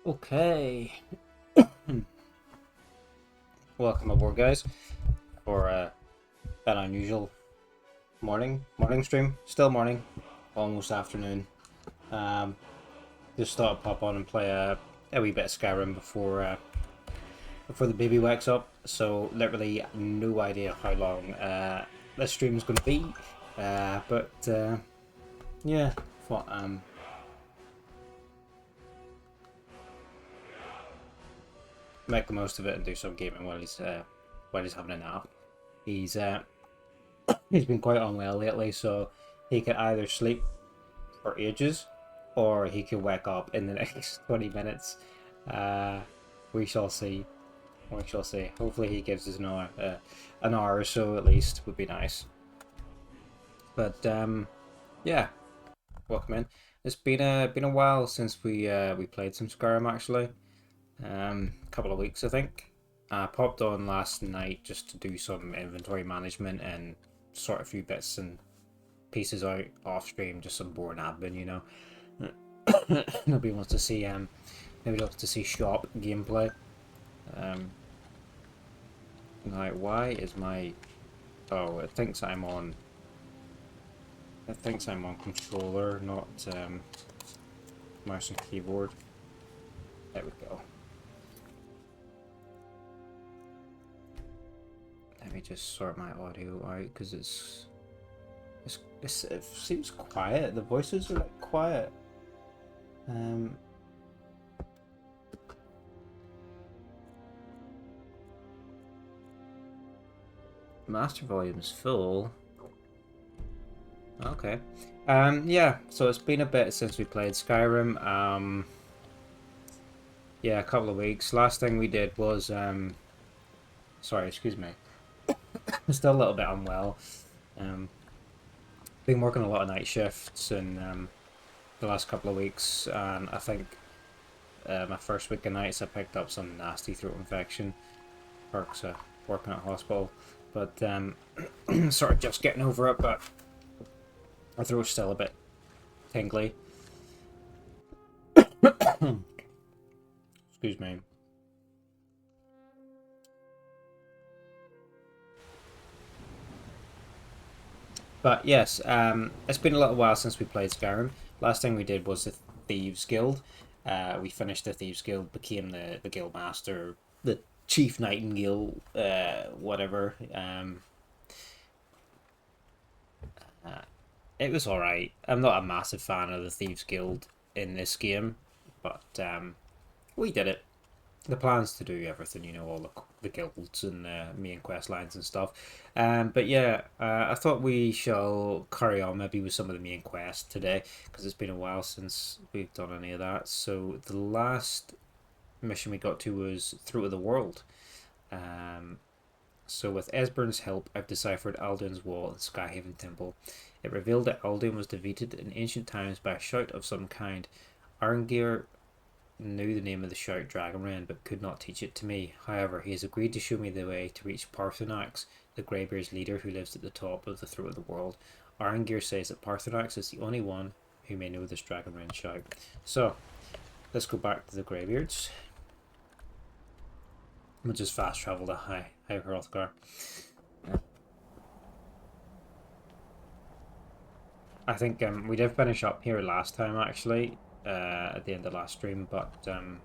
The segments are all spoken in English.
Okay. Welcome aboard, guys, for an unusual morning stream. Still morning, almost afternoon. Um, just thought I'd pop on and play a wee bit of Skyrim before the baby wakes up. So literally no idea how long this stream's going to be. But yeah, thought make the most of it and do some gaming while he's having a nap. He's he's been quite unwell lately, so he could either sleep for ages or he could wake up in the next 20 minutes. Uh, we shall see. We shall see. Hopefully, he gives us an hour or so at least, would be nice. But yeah, welcome in. It's been a while since we played some Skyrim actually. A couple of weeks I think. I popped on last night just to do some inventory management and sort a few bits and pieces out off stream, just some boring admin, you know. Nobody wants to see maybe wants to see shop gameplay. Um, like why is my it thinks I'm on controller, not mouse and keyboard. There we go. Let me just sort my audio out because it seems quiet. The voices are like quiet. Master volume's full. Okay. Yeah, so it's been a bit since we played Skyrim. Yeah, a couple of weeks. Last thing we did was sorry, excuse me. I'm still a little bit unwell. Um been working a lot of night shifts in the last couple of weeks, and I think my first week of nights I picked up some nasty throat infection. Perks of working at hospital. But sort of just getting over it, but my throat's still a bit tingly. Excuse me. But yes, it's been a little while since we played Skyrim. Last thing we did was the Thieves Guild. We finished the Thieves Guild, became the Guild Master, the Chief Nightingale, whatever. Uh, it was alright. I'm not a massive fan of the Thieves Guild in this game, but we did it. The plan's to do everything, you know, all the guilds and the main quest lines and stuff. But yeah, I thought we shall carry on maybe with some of the main quests today because it's been a while since we've done any of that. So the last mission we got to was Through the World. Um, so with Esbern's help, I've deciphered Alduin's wall and Skyhaven Temple. It revealed that Alduin was defeated in ancient times by a shout of some kind. Arngir knew the name of the shout Dragon Rend, but could not teach it to me. However, he has agreed to show me the way to reach Paarthurnax, the Greybeards leader who lives at the top of the throat of the world. Arangir says that Paarthurnax is the only one who may know this Dragon Rend shout. So, let's go back to the Greybeards. We'll just fast travel to High Hrothgar. I think we did finish up here last time actually, at the end of last stream, but like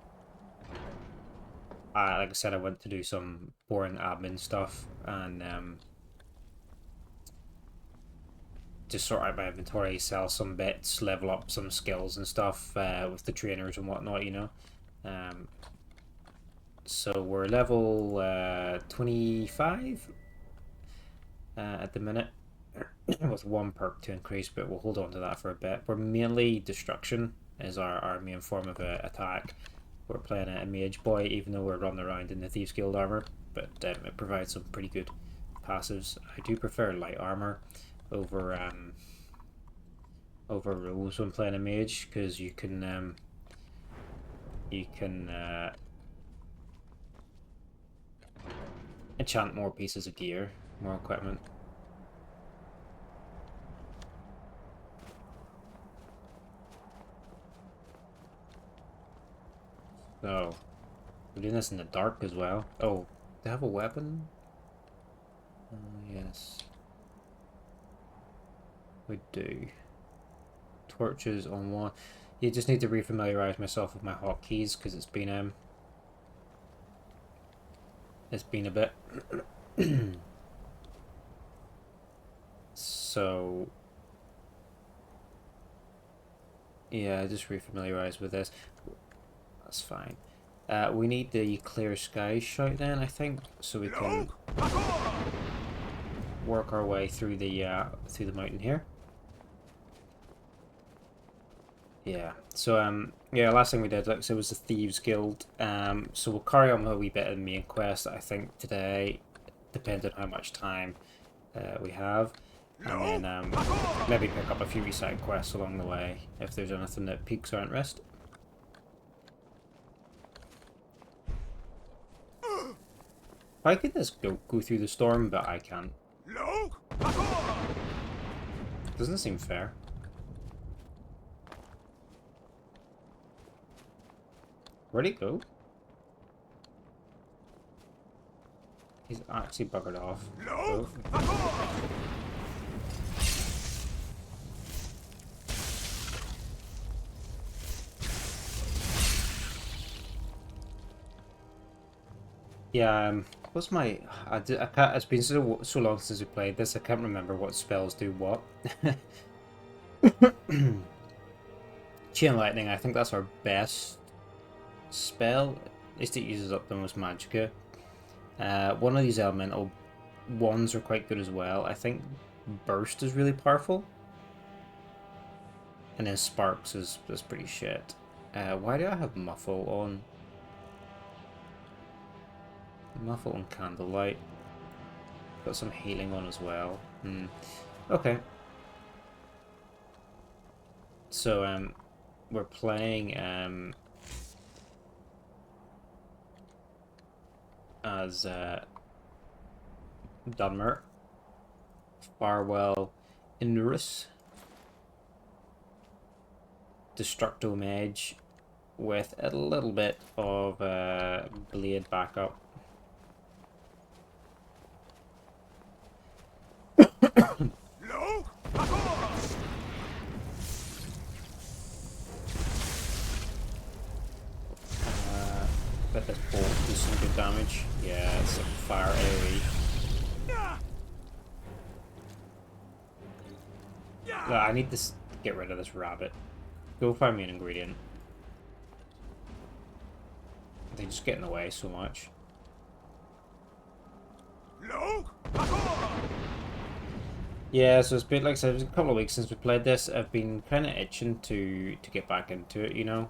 I said, I went to do some boring admin stuff and just sort out my inventory, sell some bits, level up some skills and stuff with the trainers and whatnot, you know. So we're level 25 at the minute with one perk to increase, but we'll hold on to that for a bit. We're mainly destruction is our main form of attack. We're playing a mage boy, even though we're running around in the Thieves Guild armor, but it provides some pretty good passives. I do prefer light armor over rules when playing a mage because you can enchant more pieces of gear, more equipment. So, we're doing this in the dark as well. Oh, they have a weapon? Yes. We do. Torches on one. You just need to refamiliarize myself with my hotkeys because it's been a bit. So yeah, just refamiliarize with this. That's fine. We need the clear skies shout then, I think, so we can work our way through the mountain here. Yeah. So yeah, last thing we did, like, so was the Thieves Guild. So we'll carry on with a wee bit of the main quest, I think, today, depending on how much time we have. And then maybe pick up a few side quests along the way if there's anything that piques our interest. I could just go through the storm, but I can't. Doesn't seem fair. Where'd he go? He's actually buggered off. Oh. Yeah, what's my... I can't, it's been so long since we played this, I can't remember what spells do what. Chain Lightning, I think that's our best spell. At least it uses up the most magicka. One of these elemental ones are quite good as well. I think Burst is really powerful. And then Sparks is pretty shit. Why do I have Muffle on? Muffle and Candlelight. Got some healing on as well. Okay. So we're playing as Dunmer, Farwell, Inurus, Destructo Mage, with a little bit of Blade backup. But this bolt does some good damage. Yeah, it's a fire AoE. I need to get rid of this rabbit. Go find me an ingredient. They just get in the way so much. Yeah, so it's been, like I said, it was a couple of weeks since we played this. I've been kind of itching to get back into it, you know.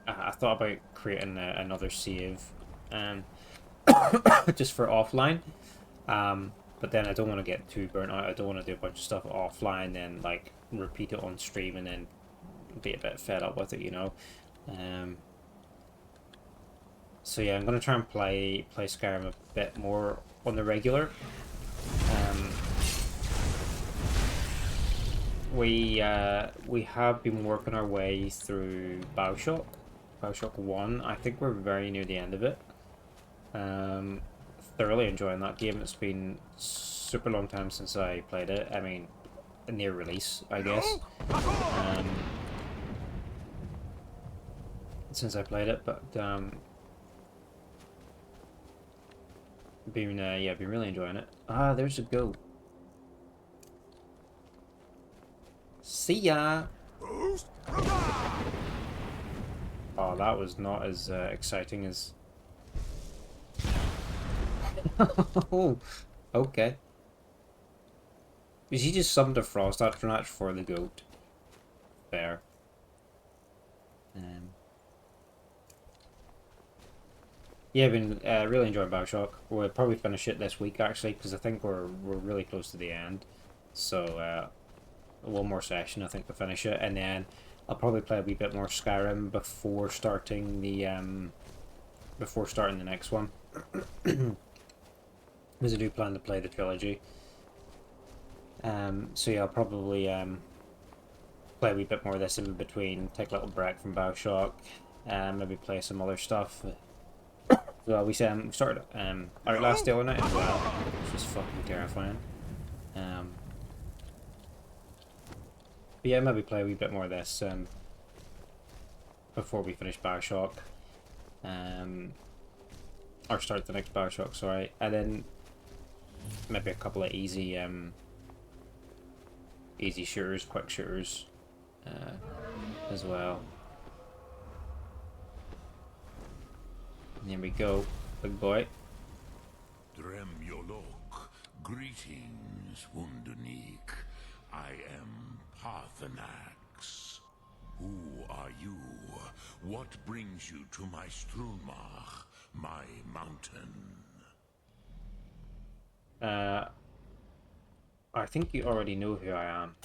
I thought about creating another save, just for offline. But then I don't want to get too burnt out. I don't want to do a bunch of stuff offline, then like repeat it on stream, and then be a bit fed up with it, you know. So yeah, I'm gonna try and play Skyrim a bit more on the regular. We have been working our way through Bioshock 1. I think we're very near the end of it. Thoroughly enjoying that game. It's been super long time since I played it. I mean, near release, I guess. Since I played it, but been really enjoying it. Ah, there's a goat. See ya. Oh, that was not as exciting as. Oh, okay. She just summoned a frost Paarthurnax for the goat. Fair. Yeah, I've been really enjoying Bioshock. We'll probably finish it this week actually, because I think we're really close to the end. So one more session, I think, to finish it, and then I'll probably play a wee bit more Skyrim before starting the next one. Because I do plan to play the trilogy. So yeah, I'll probably play a wee bit more of this in between, take a little break from Bioshock, and maybe play some other stuff. Well, we started Outlast the other night as well, which was fucking terrifying. But yeah, maybe play a wee bit more of this before we finish Bioshock. Or start the next Bioshock, sorry. And then maybe a couple of easy shooters, quick shooters as well. And here we go, big boy. Drem Yolok, greetings, Wunderneek. I am Paarthurnax. Who are you? What brings you to my Strunmach, my mountain? I think you already know who I am.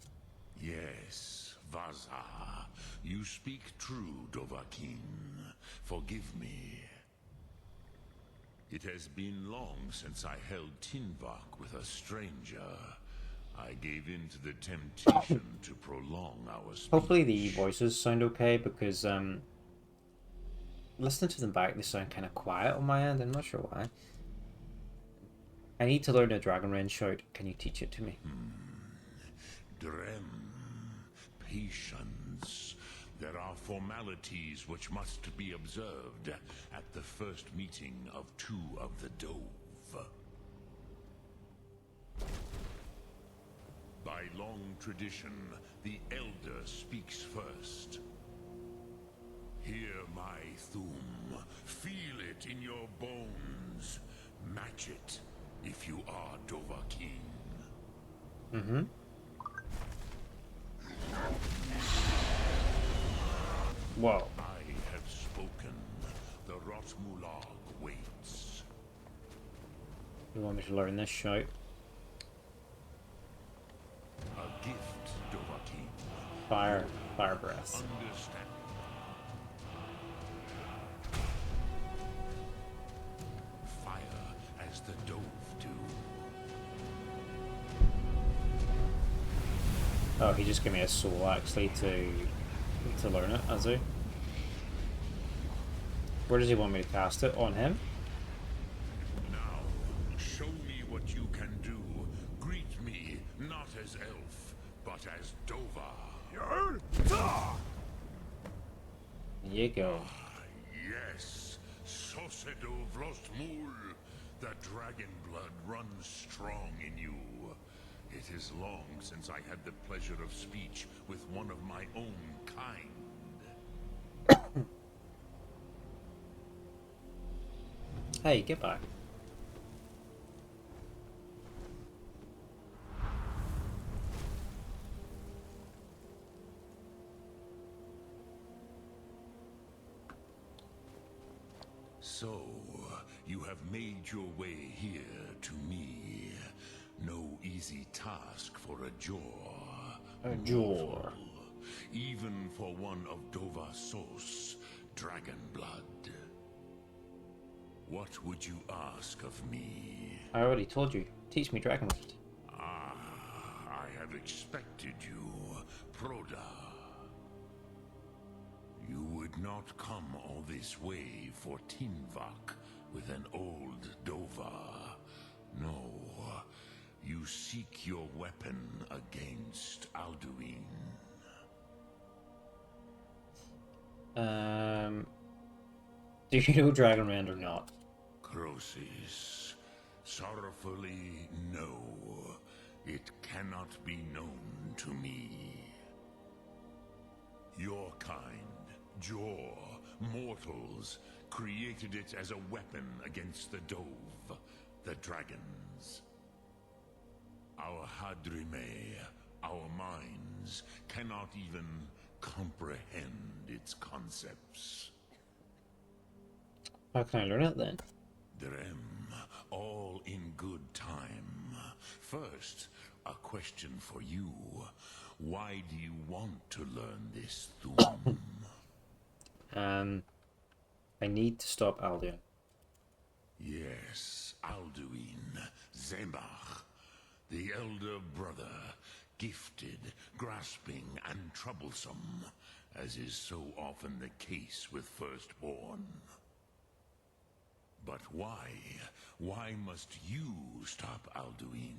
Yes, Vaza. You speak true, Dovahkiin. Forgive me. It has been long since I held Tinvak with a stranger. I gave in to the temptation to prolong our speech. Hopefully the voices sound okay, because listening to them back, they sound kind of quiet on my end. I'm not sure why. I need to learn a Dragon Rend shout. Can you teach it to me? Drem, patience. There are formalities which must be observed at the first meeting of two of the Dove. By long tradition, the Elder speaks first. Hear my Thum. Feel it in your bones. Match it if you are Dovahkiin. Mm-hmm. Whoa. I have spoken. The Rotmulag waits. You want me to learn this shout? A gift, Dovahkiin. Fire breath. Understand. Fire as the Dove do. Oh, he just gave me a soul actually to learn it, has he? Where does he want me to cast it? On him? Now, show me what you can do. Greet me, not as elf, but as Dova. There you go. Yes, Sosedo Vrostmul. The dragon blood runs strong in you. It is long since I had the pleasure of speech with one of my own kind. Hey, get back. So, you have made your way here to me. No easy task for a Jor. A Jor. Even for one of Dovahsos, dragon blood. What would you ask of me? I already told you. Teach me Dragon Rend. Ah, I have expected you, Proda. You would not come all this way for Tinvak with an old Dova. No, you seek your weapon against Alduin. Do you know Dragon Rend or not? Crosis, sorrowfully, no. It cannot be known to me. Your kind, Jor, mortals, created it as a weapon against the Dove, the dragons. Our Hadrime, our minds, cannot even comprehend its concepts. How can I learn it then? Drem, all in good time. First, a question for you. Why do you want to learn this Thum? I need to stop Alduin. Yes, Alduin, Zemach, the elder brother, gifted, grasping, and troublesome, as is so often the case with Firstborn. But why? Why must you stop Alduin?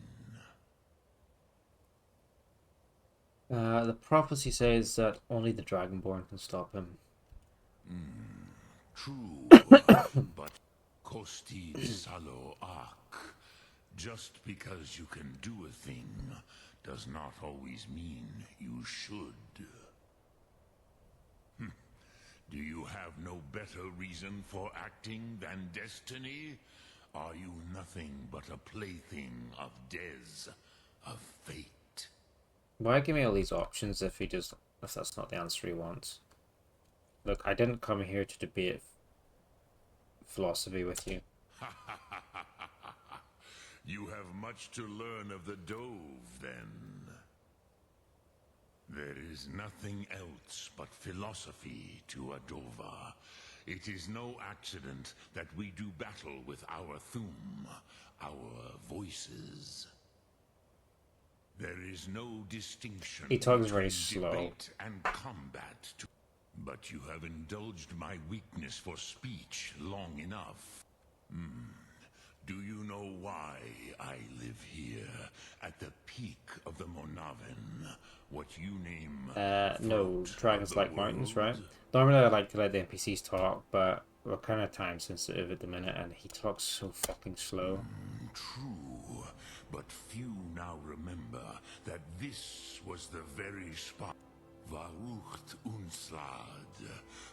The prophecy says that only the Dragonborn can stop him. True, but Kosti Salo Ak. Just because you can do a thing does not always mean you should. Do you have no better reason for acting than destiny? Are you nothing but a plaything of Des, of fate? Why give me all these options if that's not the answer he wants? Look, I didn't come here to debate philosophy with you. You have much to learn of the Dove, then. There is nothing else but philosophy to Adova. It is no accident that we do battle with our Thum, our voices. There is no distinction He talks very between slow. debate and combat. But you have indulged my weakness for speech long enough. Do you know why I live here, at the peak of the Monaven? What you name No, throat dragons of the like mountains, right? world? Normally I like to let the NPCs talk, but we're kind of time sensitive at the minute, and he talks so fucking slow. True, but few now remember that this was the very spot. Varucht Unslad.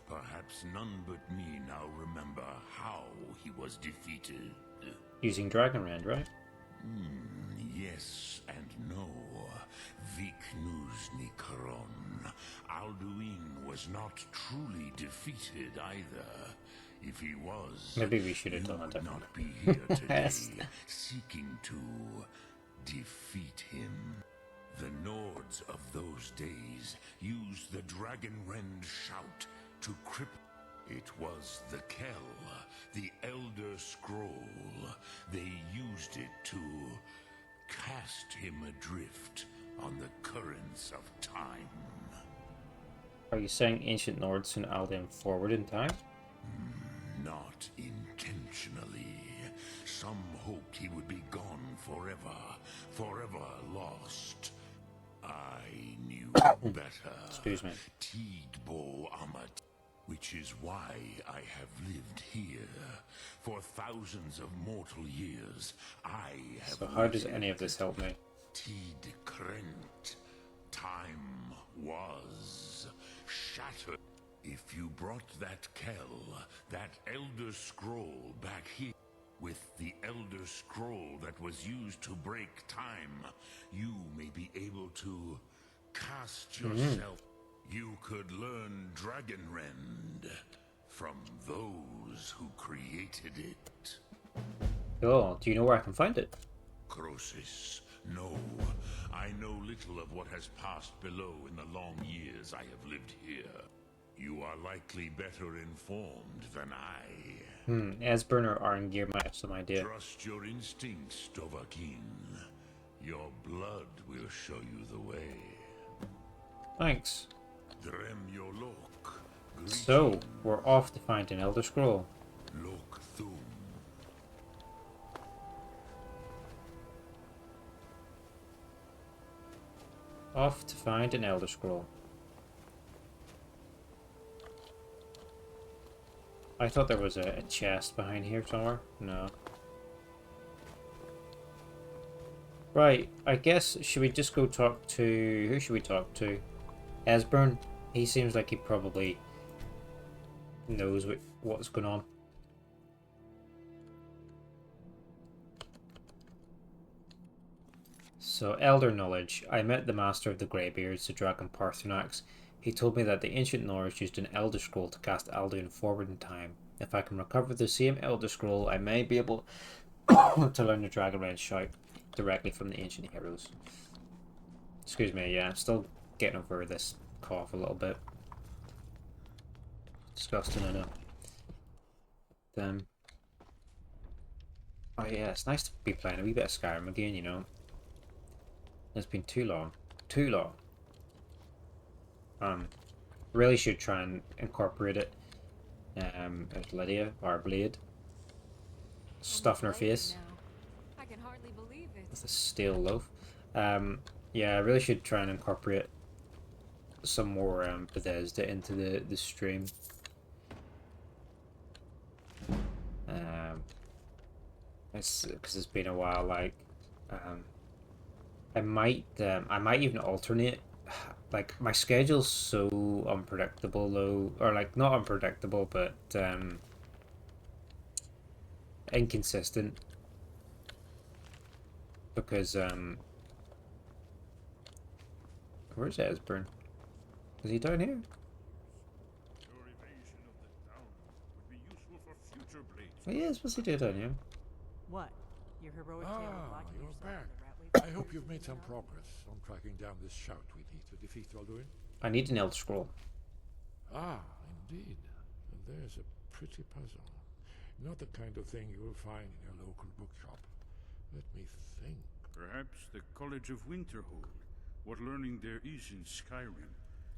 Perhaps none but me now remember how he was defeated. Using Dragon Rend, right? Yes and no. Viknus Nikaron. Alduin was not truly defeated either. If he was, Maybe we should have you done it would not be differently. here today, Yes. seeking to defeat him. The Nords of those days used the Dragon Rend shout to cripple. It was the Kell, the Elder Scroll. They used it to cast him adrift on the currents of time. Are you saying ancient Nords sent Alduin forward in time? Not intentionally. Some hoped he would be gone forever, forever lost. I knew better. Excuse me. Tidbo Amat. Which is why I have lived here. For thousands of mortal years, I have So how does waited. any of this help me? Tid Krent. Time was shattered. If you brought that Kell, that Elder Scroll back here, with the Elder Scroll that was used to break time, you may be able to cast yourself. You could learn Dragon Rend from those who created it. Oh, do you know where I can find it? Crosis, no. I know little of what has passed below in the long years I have lived here. You are likely better informed than I. Esbern or Arngir might have some idea. Trust your instincts, Dovahkiin. Your blood will show you the way. Thanks. Drem Yolok. So, we're off to find an Elder Scroll. Lok Thum. Off to find an Elder Scroll. I thought there was a chest behind here somewhere. No. Right, I guess, should we just go talk to... Who should we talk to? Esbern? He seems like he probably knows what's going on. So, Elder Knowledge. I met the master of the Greybeards, the dragon Paarthurnax. He told me that the ancient Norse used an Elder Scroll to cast Alduin forward in time. If I can recover the same Elder Scroll, I may be able to learn the Dragon Rend shout directly from the ancient heroes. Excuse me, yeah, I'm still getting over this cough a little bit. Disgusting, I know. Oh yeah, it's nice to be playing a wee bit of Skyrim again, you know. It's been too long. too long. Really should try and incorporate it. As Lydia, our blade. Stuff in her face. I can hardly believe it. With a stale loaf. Yeah, I really should try and incorporate some more Bethesda into the stream. It's because it's been a while. Like, I might even alternate. Like, my schedule's so unpredictable though, or like not unpredictable, but inconsistent. Because where's Esbern? Is he down here? Your evasion of the town would be useful for future blades. Oh, yes, what's he doing down here? What? Your heroic tale of locking You're yourself back. in the rat I hope you've made some progress on tracking down this shout we need to defeat Alduin. I need an Elder Scroll. Ah, indeed. There's a pretty puzzle. Not the kind of thing you'll find in your local bookshop. Let me think. Perhaps the College of Winterhold. What learning there is in Skyrim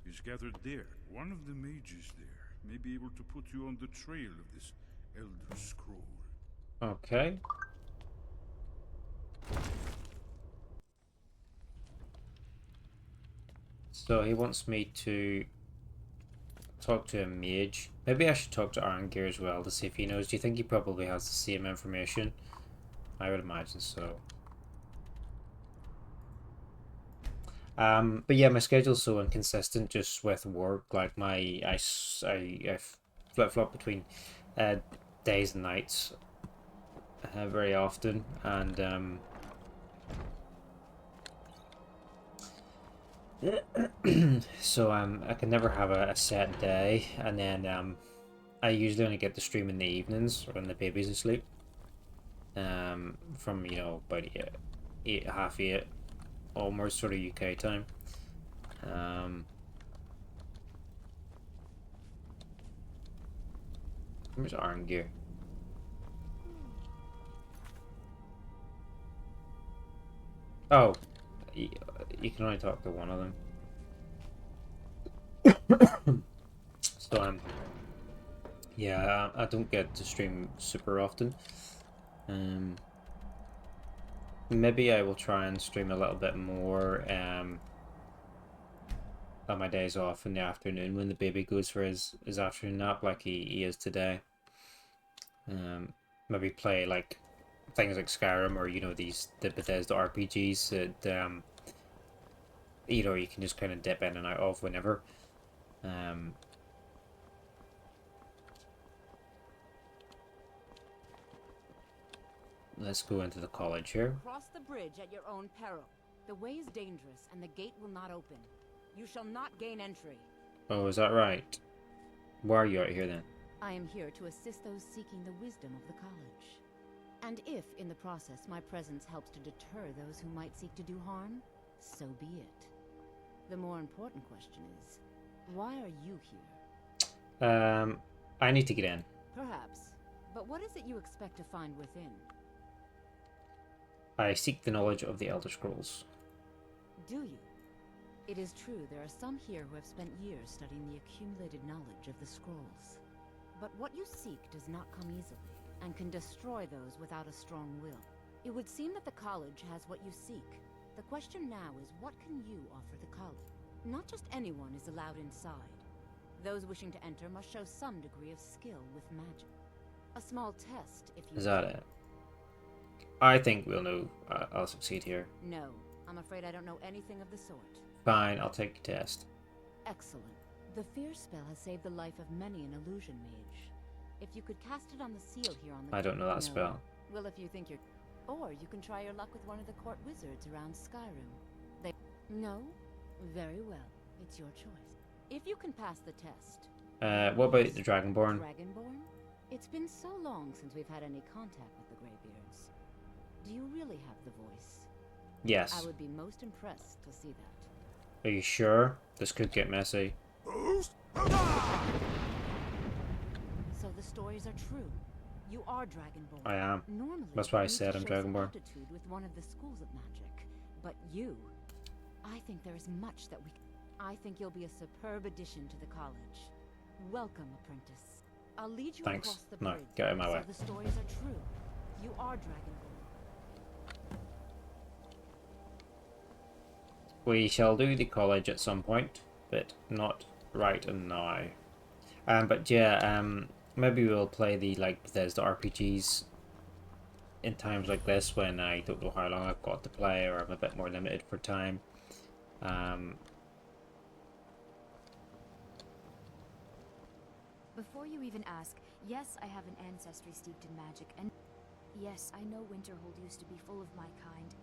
is gathered there. One of the mages there may be able to put you on the trail of this Elder Scroll. Okay. So he wants me to talk to a mage. Maybe I should talk to Arangir as well to see if he knows. Do you think he probably has the same information? I would imagine so. But yeah, my schedule's so inconsistent just with work. Like I flip-flop between days and nights very often, and so I can never have a set day, and then I usually only get to stream in the evenings when the baby's asleep. From about eight, half 8. Almost sort of UK time. Where's Arngir? Oh, you can only talk to one of them. So yeah, I don't get to stream super often. Maybe I will try and stream a little bit more on my days off in the afternoon when the baby goes for his afternoon nap, like he is today. Maybe play like things like Skyrim, or the Bethesda RPGs that you can just kind of dip in and out of whenever. Let's go into the college here. Cross the bridge at your own peril. The way is dangerous, and the gate will not open. You shall not gain entry. Oh, is that right? Why are you out here then? I am here to assist those seeking the wisdom of the college. And if, in the process, my presence helps to deter those who might seek to do harm, so be it. The more important question is, why are you here? I need to get in. Perhaps. But what is it you expect to find within? I seek the knowledge of the Elder Scrolls. Do you? It is true there are some here who have spent years studying the accumulated knowledge of the scrolls. But what you seek does not come easily, and can destroy those without a strong will. It would seem that the college has what you seek. The question now is, what can you offer the college? Not just anyone is allowed inside. Those wishing to enter must show some degree of skill with magic. A small test, if you... Is that it? I think we'll know. I'll succeed here. No, I'm afraid I don't know anything of the sort. Fine, I'll take the test. Excellent. The fear spell has saved the life of many an illusion mage. If you could cast it on the seal here on the... I don't know that spell. Well, if you think you're... Or you can try your luck with one of the court wizards around Skyrim. They... No? Very well. It's your choice. If you can pass the test... What about the Dragonborn? Dragonborn? It's been so long since we've had any contact with the Greybeards. Do you really have the voice? Yes. I would be most impressed to see that. Are you sure? This could get messy. So the stories are true. You are Dragonborn. I am. Normally, That's why I you need said to I'm show some Dragonborn. aptitude with one of the schools of magic. But you... I think there is much that I think you'll be a superb addition to the college. Welcome, apprentice. I'll lead you Thanks. across the No, bridge. get out of my way. So the stories are true. You are Dragon Rend. We shall do the college at some point, but not right now. But yeah, maybe we'll play the like Bethesda RPGs in times like this when I don't know how long I've got to play or I'm a bit more limited for time. Before you even ask, yes, I have an ancestry steeped in magic, and yes, I know Winterhold used to be full of my kind.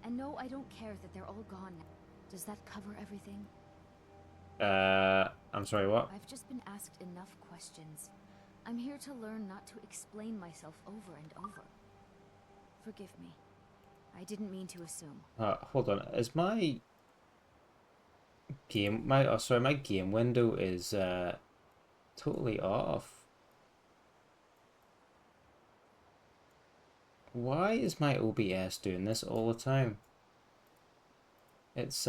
And no, I don't care that they're all gone now. Does that cover everything? I'm sorry, what? I've just been asked enough questions. I'm here to learn not to explain myself over and over. Forgive me. I didn't mean to assume. Hold on. Is my game my game window is totally off. Why is my OBS doing this all the time? It's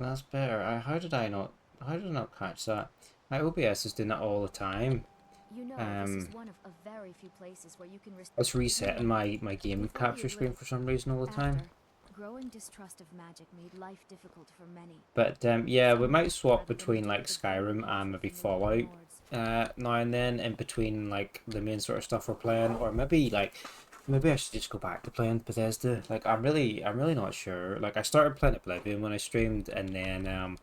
that's better. How did I not catch that? My OBS is doing that all the time. You know, this is one of a very few places where you can It's resetting my game capture screen for some reason all the time. Growing distrust of magic made life difficult for many. But yeah, we might swap between like Skyrim and maybe Fallout now and then, in between like the main sort of stuff we're playing, or maybe I should just go back to playing Bethesda. Like I'm really not sure. Like I started playing Oblivion when I streamed, and then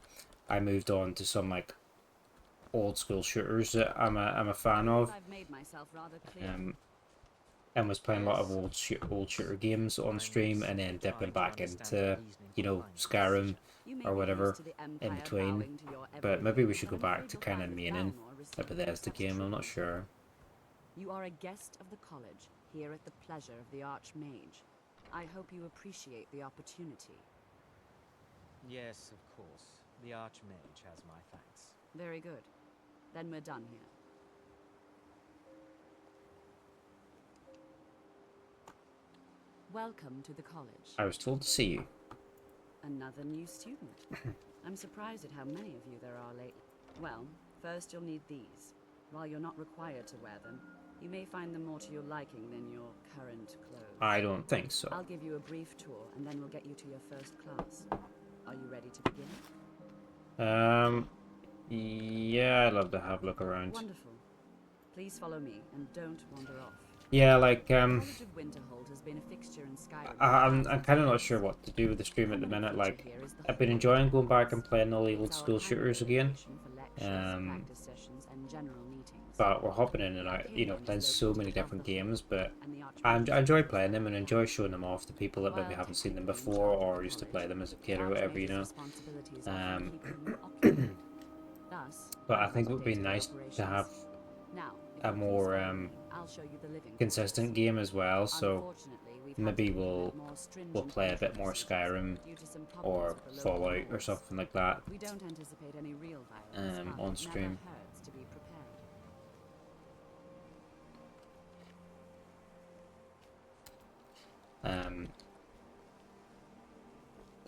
I moved on to some like old school shooters that I'm a fan of. I've made myself rather clear. And was playing a lot of old shooter games on stream, and then dipping back into, you know, Skyrim or whatever in between. But maybe we should go back to kind of maining a Bethesda game. I'm not sure. You are a guest of the college, here at the pleasure of the Archmage. I hope you appreciate the opportunity. Yes, of course. The Archmage has my thanks. Very good. Then we're done here. Welcome to the college. I was told to see you. Another new student. I'm surprised at how many of you there are lately. Well, first you'll need these. While you're not required to wear them, you may find them more to your liking than your current clothes. I don't think so. I'll give you a brief tour, and then we'll get you to your first class. Are you ready to begin? Yeah, I'd love to have a look around. Wonderful. Please follow me, and don't wander off. Yeah, like, College of Winterhold has been a fixture in Skyrim. I'm kind of not sure what to do with the stream at the minute. Like, I've been enjoying going back and playing all the old school shooters again. But we're hopping in and out, you know, playing so many different games. But I enjoy playing them and enjoy showing them off to people that maybe haven't seen them before or used to play them as a kid or whatever, you know. But I think it would be nice to have a more consistent game as well, so maybe we'll play a bit more Skyrim or Fallout or something like that on stream. Do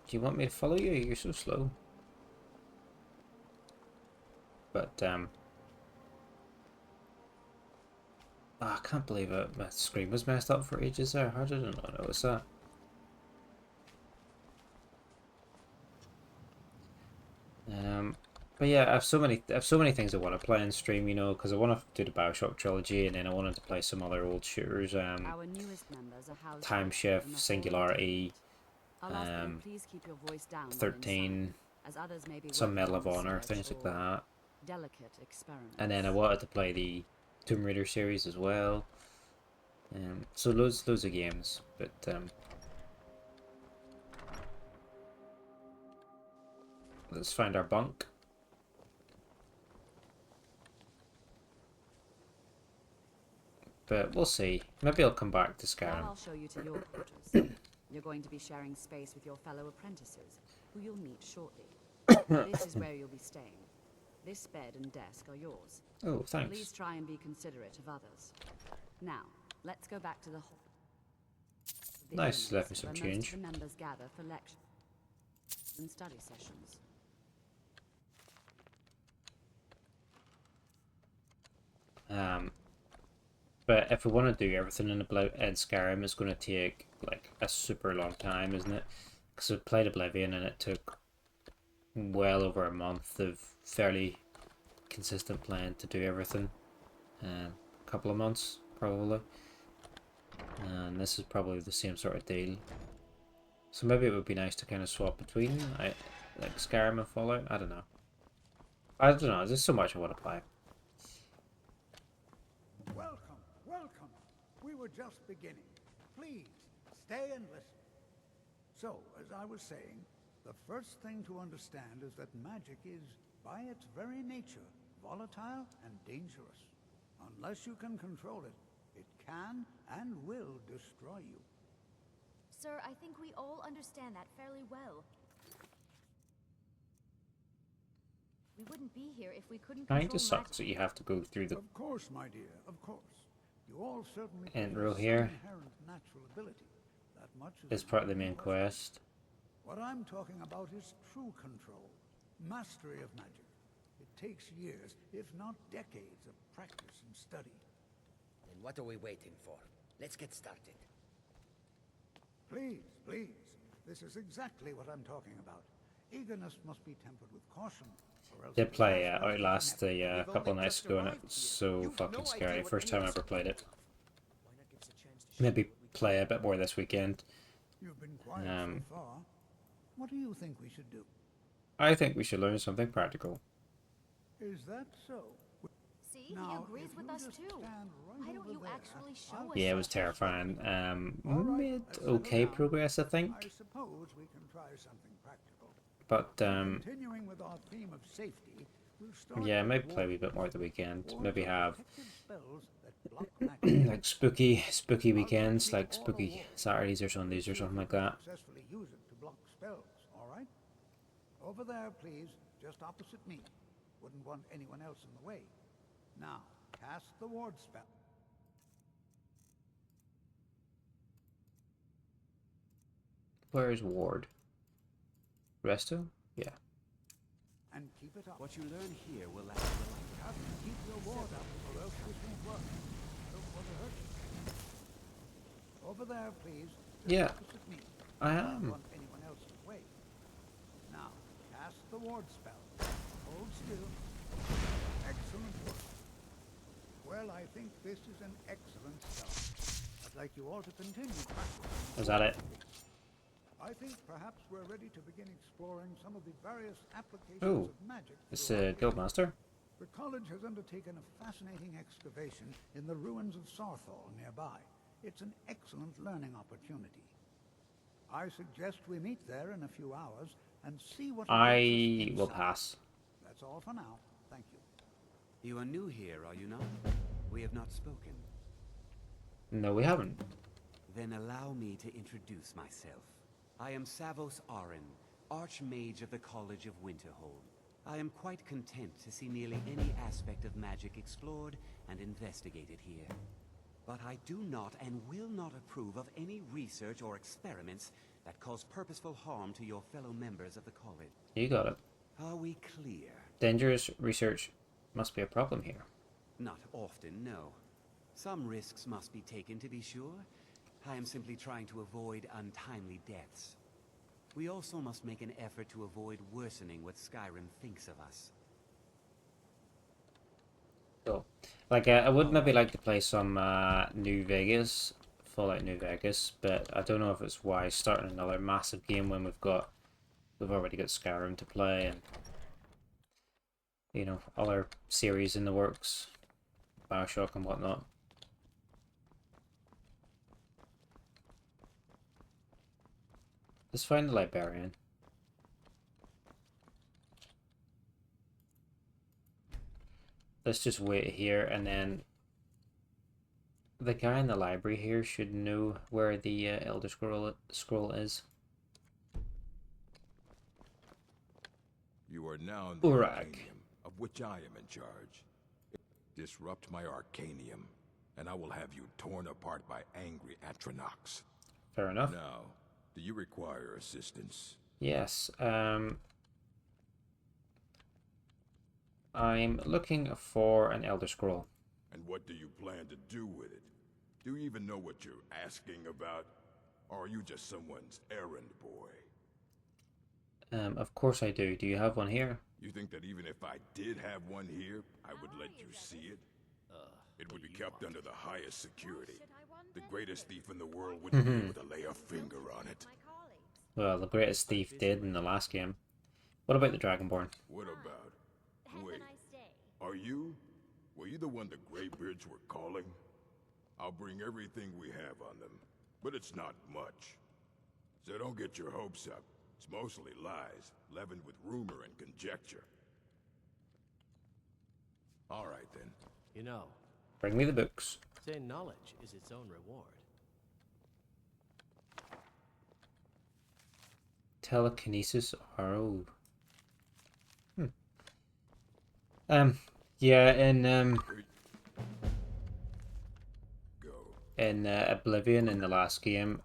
you want me to follow you? You're so slow. But I can't believe it. My screen was messed up for ages there. How did I not notice that? But yeah, I have so many things I want to play on stream, you know, because I want to do the BioShock trilogy, and then I wanted to play some other old shooters, Time Shift, Singularity, 13, some Medal of Honor, things like that. And then I wanted to play the Tomb Raider series as well. So loads of games, but let's find our bunk. But we'll see. Maybe I'll come back to Skyrim. I'll show you to your quarters. You're going to be sharing space with your fellow apprentices, who you'll meet shortly. This is where you'll be staying. This bed and desk are yours. Oh, thanks. Please try and be considerate of others. Now, let's go back to the hall. Nice, let me some Most change. of the members gather for lectures and study sessions. But if we want to do everything in Skyrim, it's going to take like a super long time, isn't it? Because I played Oblivion and it took well over a month of fairly consistent playing to do everything. A couple of months, probably. And this is probably the same sort of deal. So maybe it would be nice to kind of swap between like Skyrim and Fallout. I don't know. There's so much I want to play. Welcome, welcome. We were just beginning. Please, stay and listen. So, as I was saying, the first thing to understand is that magic is, by its very nature, volatile and dangerous. Unless you can control it, it can and will destroy you. Sir, I think we all understand that fairly well. We wouldn't be here if we couldn't control Kinda sucks that you have to go through the Of course, my dear, of course. You all certainly intro possess here. some inherent natural ability. That much It's is part of the main worth. quest. What I'm talking about is true control, mastery of magic. It takes years, if not decades, of practice and study. Then what are we waiting for? Let's get started. Please, please. This is exactly what I'm talking about. Eagerness must be tempered with caution. Or else Did play disaster is Outlast inevitable. a couple of nights ago and it's so fucking scary. First time I ever played it. Maybe play a bit more this weekend. You've been quiet so far. What do you think we should do? I think we should learn something practical. Is that so? See, he Now, agrees if with you us just too. stand right Why don't over you there, actually show I'll us? Yeah, it was something. terrifying. All right, Mid let's settle okay down. progress, I think. I suppose we can try something practical. But Continuing with our theme of safety, we'll start yeah, with maybe play a wee wards. bit more at the weekend. Wards Maybe are have protective spells that block magic. like spooky weekends, like spooky Saturdays or Sundays or something like that. Successfully use it to block spells, all right? Over there, please, just opposite me. Wouldn't want anyone else in the way. Now, cast the ward spell. Where's Ward? Resto? Yeah. And keep it up. What you learn here will last a lifetime. Have to keep your ward up, or else this won't work. Don't want to hurt you. Over there, please. Just Yeah, opposite me. I Don't am. want anyone else in the way. Now, cast the ward spell. Hold still. Excellent work. Well, I think this is an excellent start. I'd like you all to continue practicing. Is that it? I think perhaps we're ready to begin exploring some of the various applications Oh, of magic. it's throughout the Guildmaster. The college has undertaken a fascinating excavation in the ruins of Sarthal nearby. It's an excellent learning opportunity. I suggest we meet there in a few hours and see what I will pass. That's all for now. Thank you. You are new here, are you not? We have not spoken. No, we haven't. Then allow me to introduce myself. I am Savos Arin, Archmage of the College of Winterhold. I am quite content to see nearly any aspect of magic explored and investigated here. But I do not and will not approve of any research or experiments that cause purposeful harm to your fellow members of the college. You got it. Are we clear? Dangerous research must be a problem here. Not often, no. Some risks must be taken to be sure. I am simply trying to avoid untimely deaths. We also must make an effort to avoid worsening what Skyrim thinks of us. Cool. Like, I would maybe like to play some New Vegas, Fallout New Vegas, but I don't know if it's wise starting another massive game when we've already got Skyrim to play and, you know, other series in the works, Bioshock and whatnot. Let's find the librarian. Let's just wait here, and then the guy in the library here should know where the Elder Scroll is. You are now in the Urag. Arcanium, of which I am in charge. Disrupt my Arcanium, and I will have you torn apart by angry Paarthurnax. Fair enough. Now, do you require assistance? Yes. I'm looking for an Elder Scroll. And what do you plan to do with it? Do you even know what you're asking about? Or are you just someone's errand boy? Of course I do. Do you have one here? You think that even if I did have one here, I would let you see it? It would be kept under the highest security. The greatest thief in the world wouldn't be able to lay a finger on it. Well, the greatest thief did in the last game. What about the Dragonborn? What about? Wait, are you? Were you the one the Greybeards were calling? I'll bring everything we have on them, but it's not much. So don't get your hopes up. It's mostly lies, leavened with rumor and conjecture. All right then. You know, Bring me the books. say knowledge is its own reward. Telekinesis. Oh. Yeah, in Oblivion in the last game,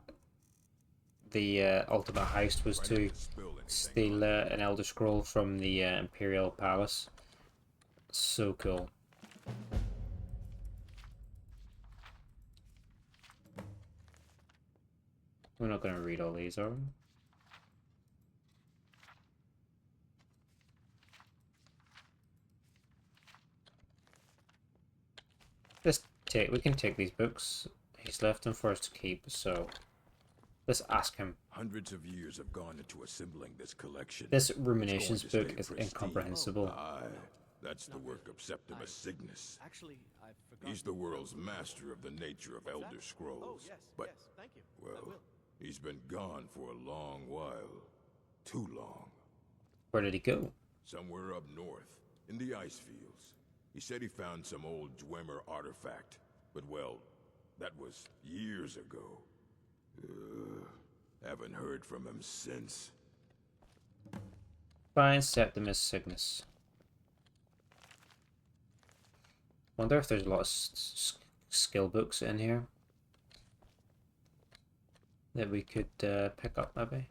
the ultimate heist was to steal an Elder Scroll from the Imperial Palace. So cool. We're not going to read all these, are we? We can take these books. He's left them for us to keep, so let's ask him. Hundreds of years have gone into assembling this collection. This Ruminations book is incomprehensible. Aye, that's the work of Septimus Cygnus. Actually, I've forgotten. He's the world's master of the nature of Elder Scrolls. Oh, yes, but, yes, thank you. well, he's been gone for a long while. Too long. Where did he go? Somewhere up north, in the ice fields. He said he found some old Dwemer artifact, but well, that was years ago. Haven't heard from him since. Find Septimus Cygnus. Wonder if there's a lot of skill books in here that we could pick up, maybe.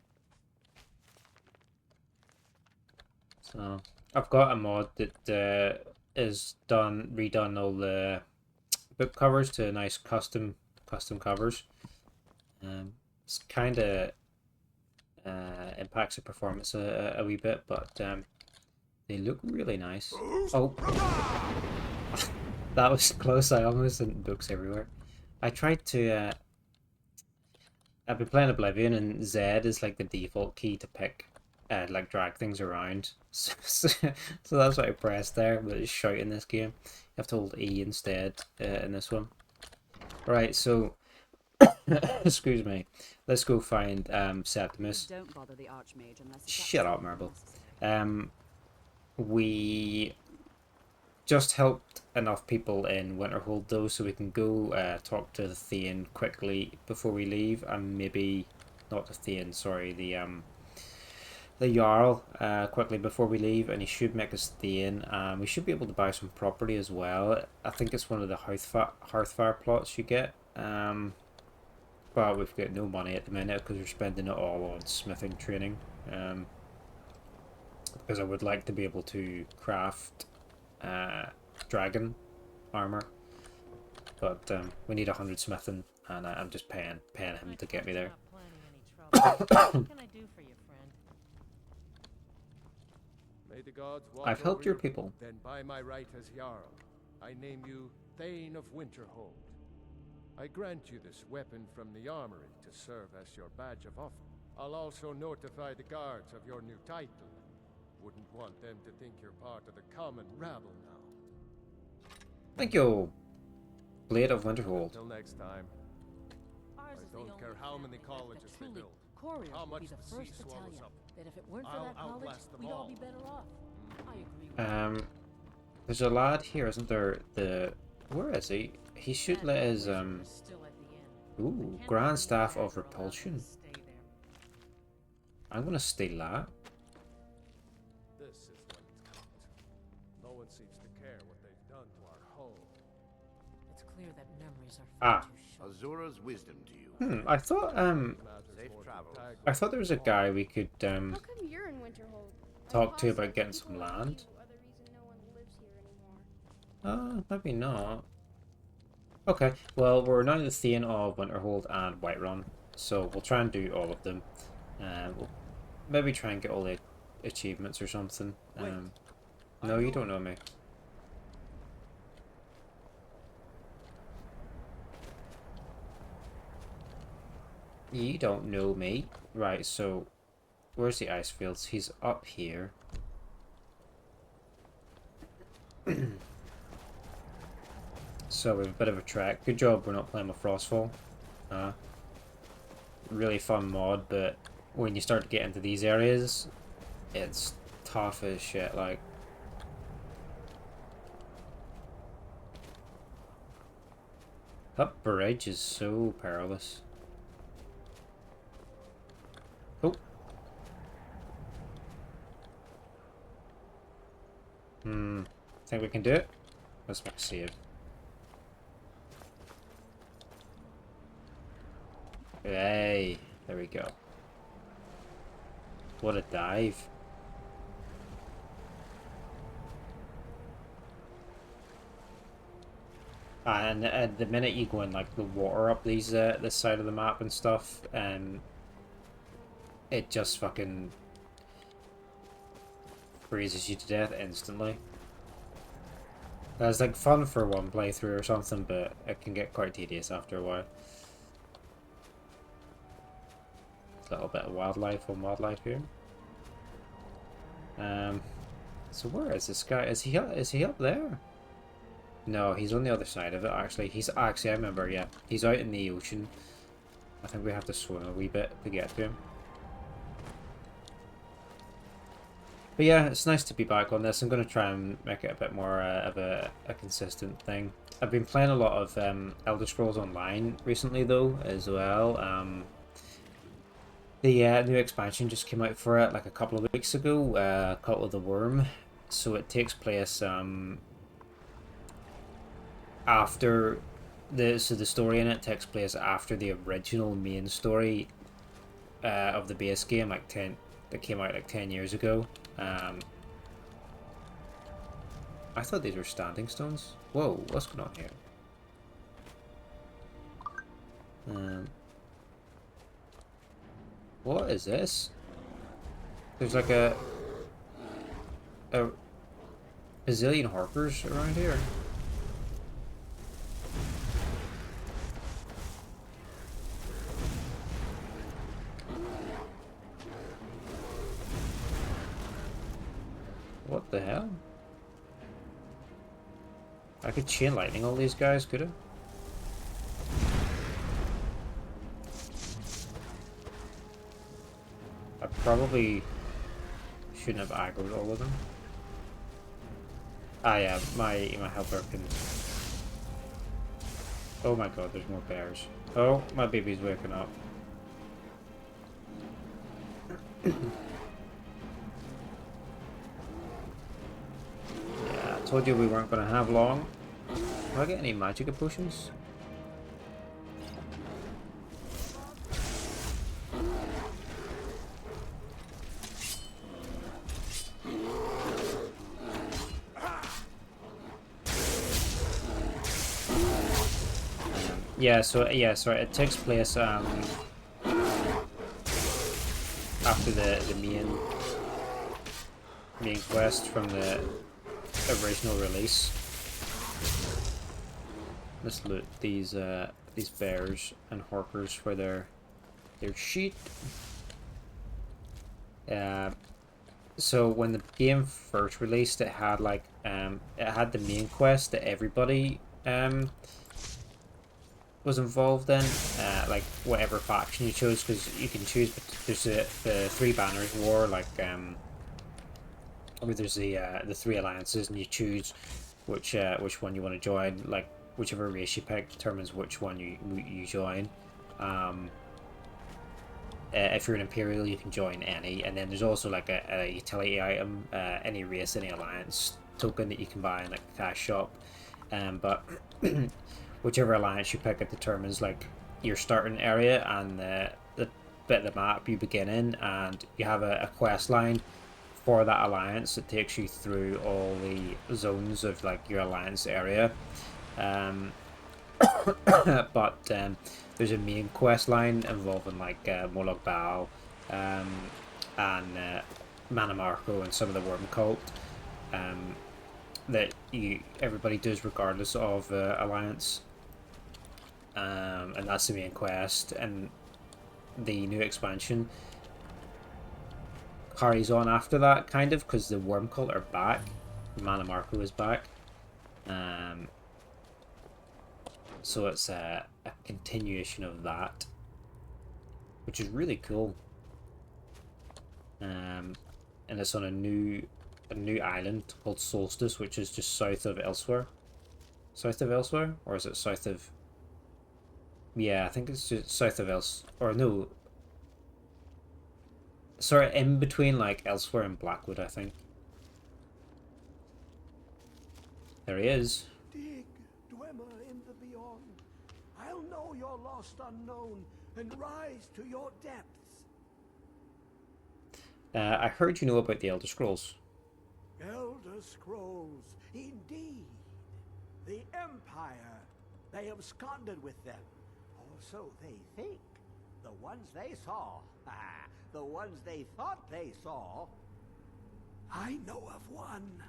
So I've got a mod that is redone all the book covers to nice custom covers. It's kind of impacts the performance a wee bit, but they look really nice. Oh, that was close. I almost sent books everywhere. I tried to. I've been playing Oblivion, and Z is like the default key to pick, like drag things around. So that's what I pressed there, but it's shite in this game. You have to hold E instead in this one. Right, so excuse me. Let's go find Septimus. Don't bother the Archmage unless it's Shut up, Marble. We just helped enough people in Winterhold though, so we can go talk to the Thane quickly before we leave, and maybe not the Thane, sorry, the Jarl quickly before we leave, and he should make us Thane. We should be able to buy some property as well. I think it's one of the Hearthfire plots you get. But we've got no money at the minute because we're spending it all on smithing training. Because I would like to be able to craft dragon armor, but we need 100 smithing, and I'm just paying him to get me there. What can I do for you, friend? May the gods watch I've helped over your you. people. Then by my right as Jarl, I name you Thane of Winterhold. I grant you this weapon from the armory to serve as your badge of offer. I'll also notify the guards of your new title. Wouldn't want them to think you're part of the common rabble now. Thank you, Blade of Winterhold. Till next time. I don't care how many colleges they build. Couriers How would much be the the sea first swallows battalion. up. That if it weren't for I'll that knowledge, outlast them we'd all all. be better off. I agree with There's a lad here, isn't there? Where is he? He should let his Ooh, Grand Staff of Repulsion. I'm gonna steal that. This is when it's cocked. No one seems to care what they've done to our home. It's clear that memories are far too short. Azura's wisdom to you. I thought Safe travels. I thought there was a guy we could How come you're in Winterhold? talk to about getting some land. Are the reason no one lives here anymore? Maybe not. Okay, well, we're now the Thane of Winterhold and Whiterun, so we'll try and do all of them. We'll maybe try and get all the achievements or something. No, you don't know me. You don't know me. Right, so where's the ice fields? He's up here. So we have a bit of a trek. Good job we're not playing with Frostfall. Really fun mod, but when you start to get into these areas, it's tough as shit, like. That bridge is so perilous. Oh. Think we can do it? Let's make a save. Hey, there we go. What a dive. And at the minute you go in like the water up these this side of the map and stuff, it just fucking freezes you to death instantly. It's like fun for one playthrough or something, but it can get quite tedious after a while. A little bit of wildlife on wildlife here. So where is this guy? Is he up there? No, he's on the other side of it actually. I remember, yeah. He's out in the ocean. I think we have to swim a wee bit to get to him. But yeah, it's nice to be back on this. I'm going to try and make it a bit more of a consistent thing. I've been playing a lot of Elder Scrolls Online recently though, as well. The new expansion just came out for it like a couple of weeks ago, Cult of the Worm. So it takes place after the story in it takes place after the original main story of the base game, that came out like 10 years ago. I thought these were standing stones. Whoa, what's going on here? What is this? There's like a bazillion harpers around here. What the hell? I could chain lightning all these guys, could I? I probably shouldn't have aggroed all of them. Ah yeah, my helper can... Oh my god, there's more bears. Oh, my baby's waking up. Yeah, I told you we weren't going to have long. Do I get any magic potions? Yeah, so it takes place after the main quest from the original release. Let's loot these bears and harpers for their sheet. So when the game first released, it had like it had the main quest that everybody was involved in, like whatever faction you chose, because you can choose. There's the three banners war, like there's the three alliances, and you choose which one you want to join. Like whichever race you pick determines which one you join. If you're an Imperial, you can join any, and then there's also like a utility item, any race, any alliance token that you can buy in like a cash shop. But whichever alliance you pick, it determines like your starting area and the bit of the map you begin in, and you have a quest line for that alliance that takes you through all the zones of like your alliance area. But there's a main quest line involving like Moloch Bao and Mana Marco and some of the Worm Cult that everybody does regardless of alliance, and that's the main quest. And the new expansion carries on after that, kind of, because the Worm Cult are back. Mana Marco is back. So it's a continuation of that, which is really cool. And it's on a new island called Solstice, which is just south of Elsewhere. South of Elsewhere? Or is it south of... Yeah, I think it's just south of or no. Sort of in between like Elsewhere and Blackwood, I think. There he is. Dig, Dwemer in the beyond. I'll know your lost unknown and rise to your depths. I heard you know about the Elder Scrolls. Elder Scrolls, indeed. The Empire, they absconded with them. Or so they think. The ones they saw, the ones they thought they saw. I know of one,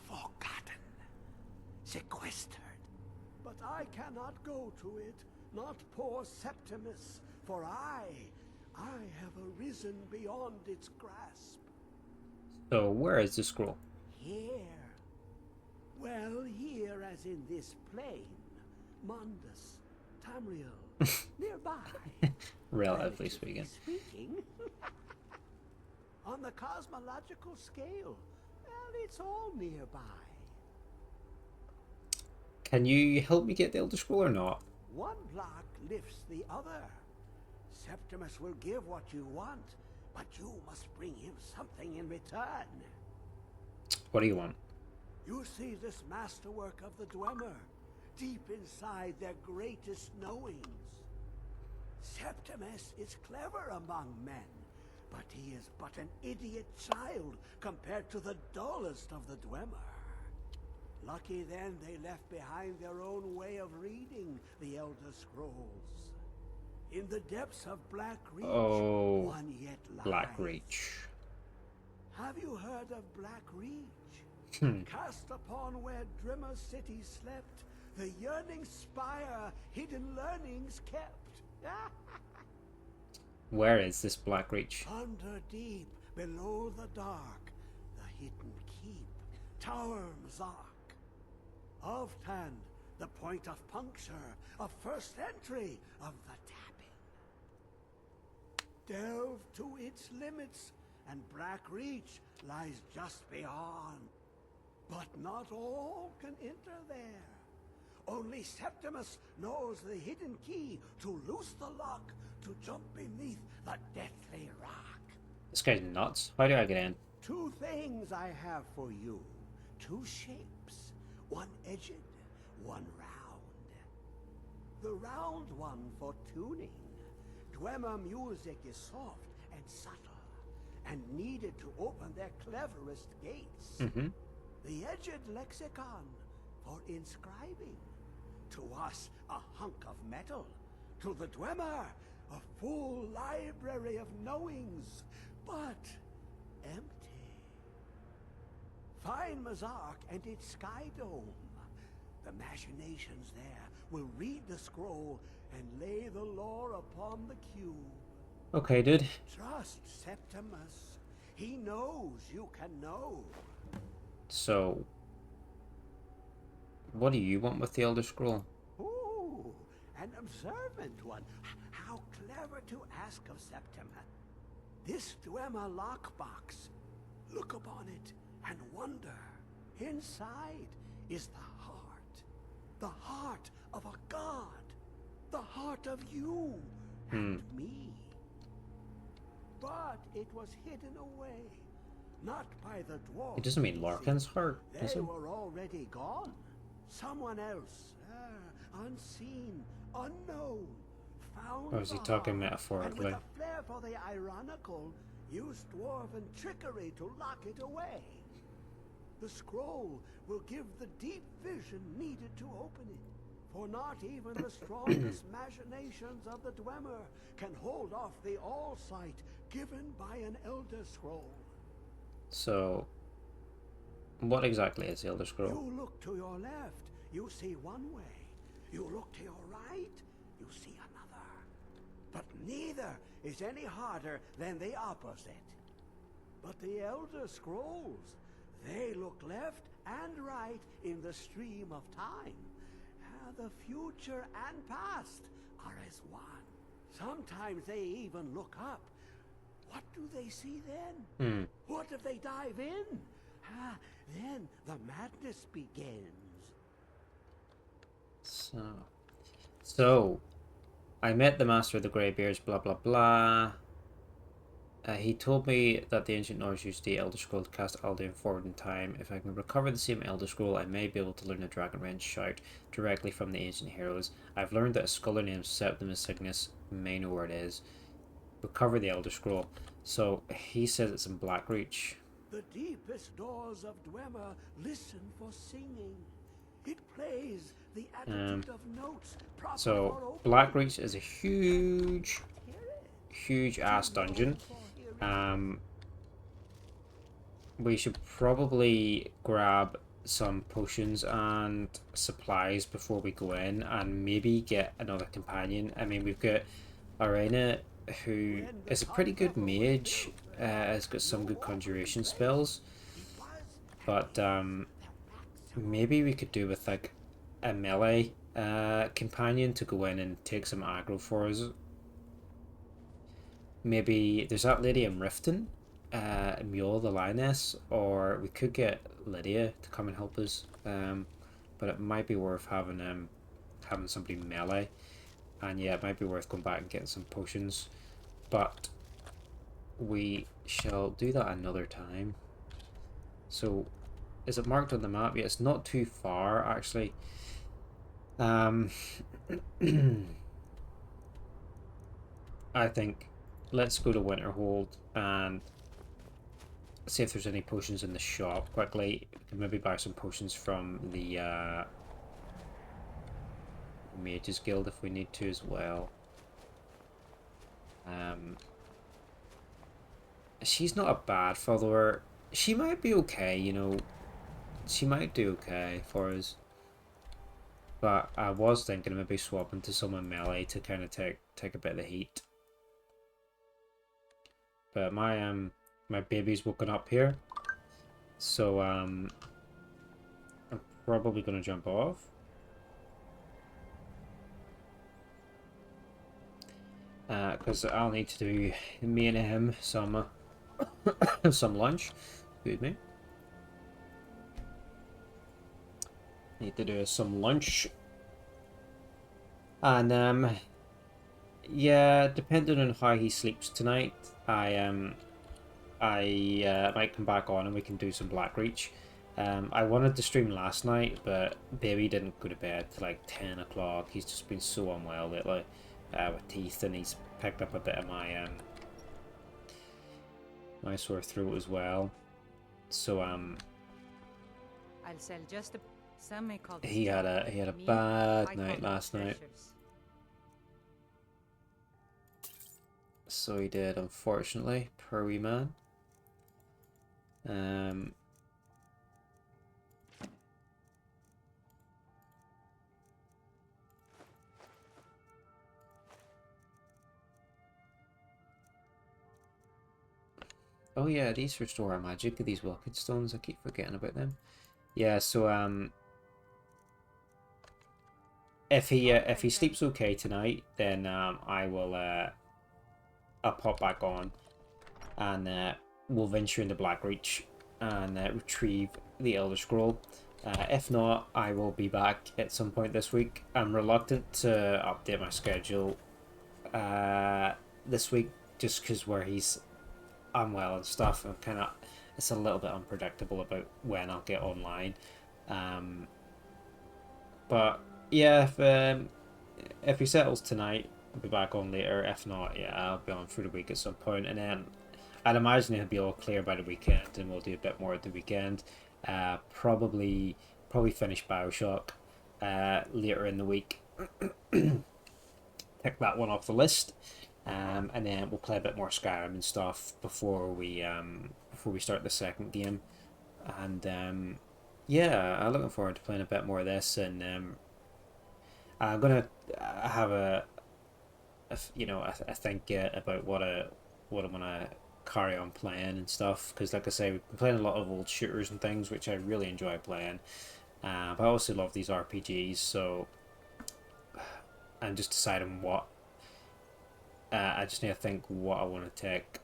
forgotten, sequestered. But I cannot go to it, not poor Septimus, for I have arisen beyond its grasp. So where is the scroll? Here. Well, here as in this plain. Mundus, Tamriel, nearby. Relatively speaking. On the cosmological scale, well, it's all nearby. Can you help me get the Elder Scroll or not? One block lifts the other. Septimus will give what you want, but you must bring him something in return. What do you want? You see this masterwork of the Dwemer, deep inside their greatest knowings. Septimus is clever among men, but he is but an idiot child compared to the dullest of the Dwemer. Lucky then they left behind their own way of reading the Elder Scrolls. In the depths of Black Reach, one yet lies. Black Reach. Have you heard of Black Reach? Cast upon where Drimmer City slept, the yearning spire, hidden learnings kept. Where is this Black Reach? Under deep, below the dark, the hidden keep, Tower Mzark. Oftan, the point of puncture, of first entry of the tapping. Delve to its limits, and Black Reach lies just beyond. But not all can enter there. Only Septimus knows the hidden key to loose the lock, to jump beneath the deathly rock. This guy's nuts. How do I get in? Two things I have for you. Two shapes. One edged, one round. The round one for tuning. Dwemer music is soft and subtle, and needed to open their cleverest gates. The edged lexicon for inscribing. To us, a hunk of metal. To the Dwemer, a full library of knowings, but empty. Find Mzark and its sky dome. The machinations there will read the scroll and lay the lore upon the cube. Okay, dude. Trust Septimus. He knows you can know. So, what do you want with the Elder Scroll? Ooh, an observant one. How clever to ask of Septimus. This Dwemer lockbox. Look upon it and wonder. Inside is the heart. The heart of a god. The heart of you and me. But it was hidden away. Not by the dwarves. It doesn't mean Larkin's heart, does They it? were already gone. Someone else. unseen, unknown, found Or is he talking and metaphorically? with a flair for the ironical, used dwarven trickery to lock it away. The scroll will give the deep vision needed to open it, for not even the strongest machinations of the Dwemer can hold off the all-sight given by an Elder Scroll. So, what exactly is the Elder Scroll? You look to your left, you see one way. You look to your right, you see another. But neither is any harder than the opposite. But the Elder Scrolls, they look left and right in the stream of time. The future and past are as one. Sometimes they even look up. What do they see then? What if they dive in? Then the madness begins. So, I met the Master of the Greybeards, blah blah blah. He told me that the ancient Norse used the Elder Scroll to cast Alduin forward in time. If I can recover the same Elder Scroll, I may be able to learn the Dragon Rend shout directly from the ancient heroes. I've learned that a scholar named Septimus Cygnus may know where it is. Recover the Elder Scroll. So he says it's in Blackreach. The deepest doors of Dwemer listen for singing. It plays the attitude of notes. So Blackreach is a huge ass dungeon. We should probably grab some potions and supplies before we go in, and maybe get another companion. I mean, we've got Arena, who is a pretty good mage, has got some good conjuration spells, but maybe we could do with like a melee companion to go in and take some aggro for us. Maybe there's that lady in Riften, Mule the Lioness, or we could get Lydia to come and help us. But it might be worth having somebody melee, and yeah, it might be worth going back and getting some potions. But we shall do that another time. So, is it marked on the map? Yeah, it's not too far actually. I think. Let's go to Winterhold and see if there's any potions in the shop quickly. We can maybe buy some potions from the Mages Guild if we need to as well. She's not a bad follower. She might be okay, you know. She might do okay for us. But I was thinking of maybe swapping to someone melee to kind of take a bit of the heat. But my baby's woken up here, so I'm probably gonna jump off. Because I'll need to do me and him some some lunch. Excuse me. Need to do some lunch, and yeah, depending on how he sleeps tonight, I might come back on and we can do some Blackreach. I wanted to stream last night, but baby didn't go to bed till like 10 o'clock. He's just been so unwell lately with teeth, and he's picked up a bit of my my sore throat as well. So I'll sell just a... Some may call he had a bad night last night. So he did, unfortunately, poor wee man. Oh yeah, these restore our magic, these Wilkid stones, I keep forgetting about them. Yeah, so if he sleeps okay tonight, then I will I'll pop back on, and we'll venture into Blackreach and retrieve the Elder Scroll. If not, I will be back at some point this week. I'm reluctant to update my schedule this week just because where he's unwell and stuff, and it's a little bit unpredictable about when I'll get online. But yeah, if he settles tonight, I'll be back on later. If not, yeah, I'll be on through the week at some point, and then I'd imagine it'll be all clear by the weekend, and we'll do a bit more at the weekend. Probably finish Bioshock later in the week. Tick that one off the list, and then we'll play a bit more Skyrim and stuff before we start the second game. And yeah, I'm looking forward to playing a bit more of this, and I'm gonna have a think about what I want to carry on playing and stuff, because like I say, we've been playing a lot of old shooters and things which I really enjoy playing, but I also love these RPGs, so I'm just deciding what I just need to think what I want to take,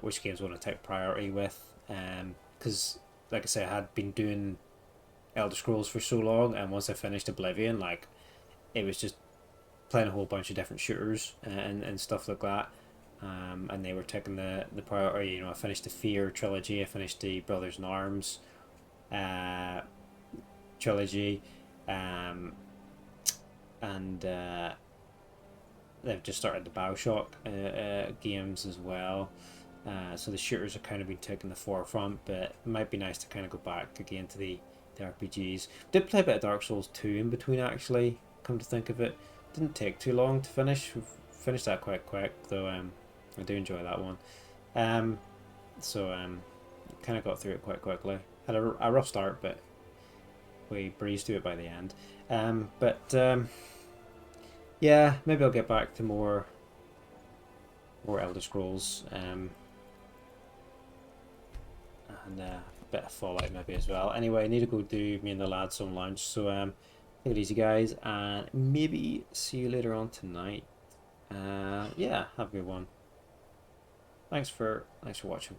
which games I want to take priority with, because like I say, I had been doing Elder Scrolls for so long, and once I finished Oblivion, like, it was just playing a whole bunch of different shooters and stuff like that, and they were taking the priority. You know, I finished the Fear trilogy, I finished the Brothers in Arms trilogy, and they've just started the Bioshock games as well. So the shooters have kind of been taking the forefront, but it might be nice to kind of go back again to the RPGs. Did play a bit of Dark Souls 2 in between, actually, come to think of it. Didn't take too long to finish. We've finished that quite quick, though. I do enjoy that one. So kind of got through it quite quickly. Had a rough start, but we breezed through it by the end. Yeah, maybe I'll get back to more Elder Scrolls, and a bit of Fallout maybe as well. Anyway, I need to go do me and the lads some lunch, so take it easy, guys, and maybe see you later on tonight. Yeah, have a good one. Thanks for watching.